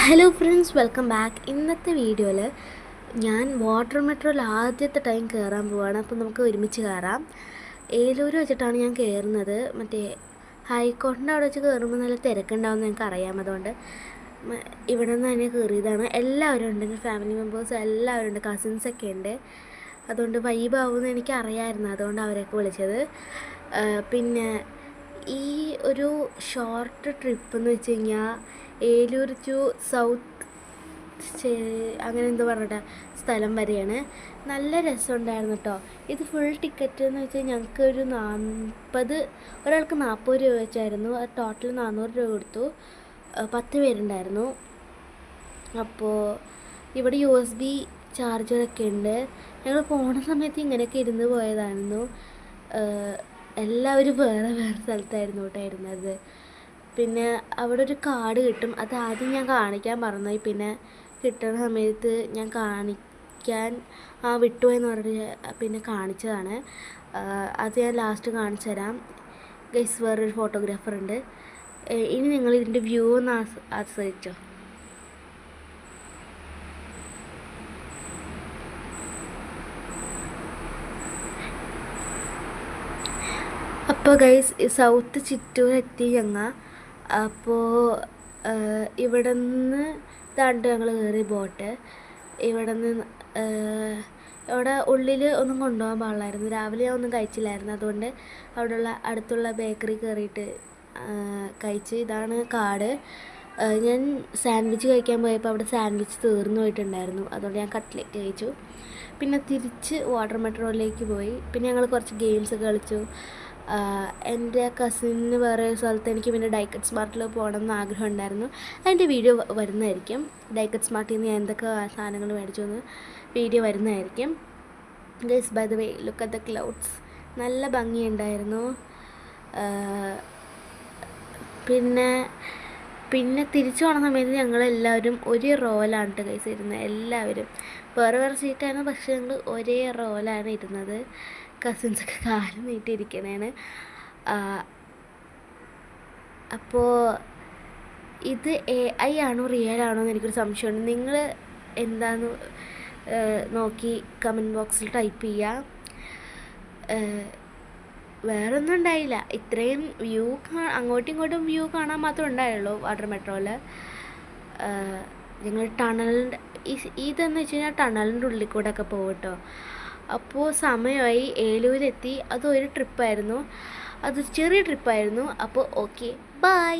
Hello friends, welcome back. ഇന്നത്തെ വീഡിയോയിൽ ഞാൻ വാട്ടർ മെട്രോയിൽ ആദ്യത്തെ ടൈം കയറാൻ പോവുകയാണ്. അപ്പോൾ നമുക്ക് ഒരുമിച്ച് കയറാം. ഏലൂർ വെച്ചിട്ടാണ് ഞാൻ കയറുന്നത്. മറ്റേ ഹൈക്കോർട്ടിൻ്റെ അവിടെ വെച്ച് കയറുമ്പോൾ നല്ല തിരക്കുണ്ടാവുമെന്ന് ഞങ്ങൾക്ക് അറിയാം. അതുകൊണ്ട് ഇവിടെ നിന്ന് തന്നെ കയറിയതാണ്. എല്ലാവരും ഉണ്ട്, എൻ്റെ ഫാമിലി മെമ്പേഴ്സ് എല്ലാവരും ഉണ്ട്, കസിൻസൊക്കെ ഉണ്ട്. അതുകൊണ്ട് വൈബാവുമെന്ന് എനിക്ക് അറിയാമായിരുന്നു, അതുകൊണ്ട് അവരെയൊക്കെ വിളിച്ചത്. പിന്നെ ഈ ഒരു ഷോർട്ട് ട്രിപ്പ് എന്ന് വെച്ച് കഴിഞ്ഞാൽ ഏലൂർ ടു സൗത്ത് അങ്ങനെ എന്തോ പറഞ്ഞിട്ട് സ്ഥലം വരെയാണ്. നല്ല രസമുണ്ടായിരുന്നു കേട്ടോ. ഇത് ഫുൾ ടിക്കറ്റ് എന്ന് വെച്ചാൽ ഞങ്ങൾക്ക് ഒരു 40, ഒരാൾക്ക് 40 രൂപ വെച്ചായിരുന്നു. ടോട്ടൽ 400 രൂപ കൊടുത്തു. 10 പേരുണ്ടായിരുന്നു. അപ്പോൾ ഇവിടെ USB ചാർജറൊക്കെ ഉണ്ട്. ഞങ്ങൾ പോണ സമയത്ത് ഇങ്ങനെയൊക്കെ ഇരുന്ന് പോയതായിരുന്നു. എല്ലാവരും വേറെ വേറെ സ്ഥലത്തായിരുന്നു കേട്ടോ ഇരുന്നത്. പിന്നെ അവിടെ ഒരു കാർഡ് കിട്ടും. അത് ആദ്യം ഞാൻ കാണിക്കാൻ മറന്നുപോയി. പിന്നെ കിട്ടുന്ന സമയത്ത് ഞാൻ കാണിക്കാൻ വിട്ടുപോയെന്ന് പറഞ്ഞിട്ട് പിന്നെ കാണിച്ചതാണ്. അത് ഞാൻ ലാസ്റ്റ് കാണിച്ചു തരാം. ഗൈസ്, വേറൊരു ഫോട്ടോഗ്രാഫർ ഉണ്ട്. ഇനി നിങ്ങൾ ഇതിൻ്റെ വ്യൂ ഒന്ന് ആസ്വദിച്ചോ. അപ്പോൾ ഗൈസ്, സൗത്ത് ചിറ്റൂർ എത്തി ഞങ്ങൾ. അപ്പോൾ ഇവിടെ നിന്ന് താണ്ട് ഞങ്ങൾ കയറി ബോട്ട്. ഇവിടെ നിന്ന് ഇവിടെ ഉള്ളിൽ ഒന്നും കൊണ്ടുപോകാൻ പാടില്ലായിരുന്നു. രാവിലെ ഞാൻ ഒന്നും കഴിച്ചില്ലായിരുന്നു. അതുകൊണ്ട് അവിടെയുള്ള അടുത്തുള്ള ബേക്കറി കയറിയിട്ട് കഴിച്ച്. ഇതാണ് കാർഡ്. ഞാൻ സാൻഡ്വിച്ച് കഴിക്കാൻ പോയപ്പോൾ അവിടെ സാൻഡ്വിച്ച് തീർന്നു പോയിട്ടുണ്ടായിരുന്നു. അതുകൊണ്ട് ഞാൻ കട്ട്ലേറ്റ് കഴിച്ചു. പിന്നെ തിരിച്ച് വാട്ടർ മെട്രോയിലേക്ക് പോയി. പിന്നെ ഞങ്ങൾ കുറച്ച് ഗെയിംസ് കളിച്ചു. എൻ്റെ കസിന് വേറെ സ്ഥലത്ത് എനിക്ക് പിന്നെ ഡൈക്കറ്റ് സ്മാർട്ടിൽ പോകണമെന്ന് ആഗ്രഹം ഉണ്ടായിരുന്നു. അതിൻ്റെ വീഡിയോ വരുന്നതായിരിക്കും. ഡൈക്കറ്റ് സ്മാർട്ടിൽ നിന്ന് ഞാൻ എന്തൊക്കെ സാധനങ്ങൾ മേടിച്ചു എന്ന് വീഡിയോ വരുന്നതായിരിക്കും. Guys, by the way, look at the clouds. നല്ല ഭംഗിയുണ്ടായിരുന്നു. പിന്നെ തിരിച്ചു പോകുന്ന സമയത്ത് ഞങ്ങളെല്ലാവരും ഒരേ റോയിലാണ് കേട്ടോ ഗൈസ് ഇരുന്നത്. എല്ലാവരും വേറെ വേറെ സീറ്റായിരുന്നു, പക്ഷേ ഞങ്ങൾ ഒരേ റോയിലാണ് ഇരുന്നത്. കസിൻസൊക്കെ കാലം നീട്ടിയിരിക്കണേണ്. അപ്പോൾ ഇത് AI ആണോ റിയൽ ആണോ എന്ന് എനിക്കൊരു സംശയമുണ്ട്. നിങ്ങൾ എന്താണെന്ന് നോക്കി കമൻറ്റ് ബോക്സിൽ ടൈപ്പ് ചെയ്യുക. വേറെ ഒന്നും ഉണ്ടായില്ല. ഇത്രയും വ്യൂ അങ്ങോട്ടും ഇങ്ങോട്ടും വ്യൂ കാണാൻ മാത്രമേ ഉണ്ടായുള്ളൂ വാട്ടർ മെട്രോയിൽ. ഞങ്ങൾ ടണലിൻ്റെ ഇതെന്ന് വെച്ച് കഴിഞ്ഞാൽ ടണലിൻ്റെ ഉള്ളിൽ കൂടെ ഒക്കെ പോകും കേട്ടോ. അപ്പോൾ സമയമായി, ഏലൂരെത്തി. അതൊരു ട്രിപ്പായിരുന്നു, അത് ചെറിയ ട്രിപ്പായിരുന്നു. അപ്പോൾ ഓക്കെ, ബൈ.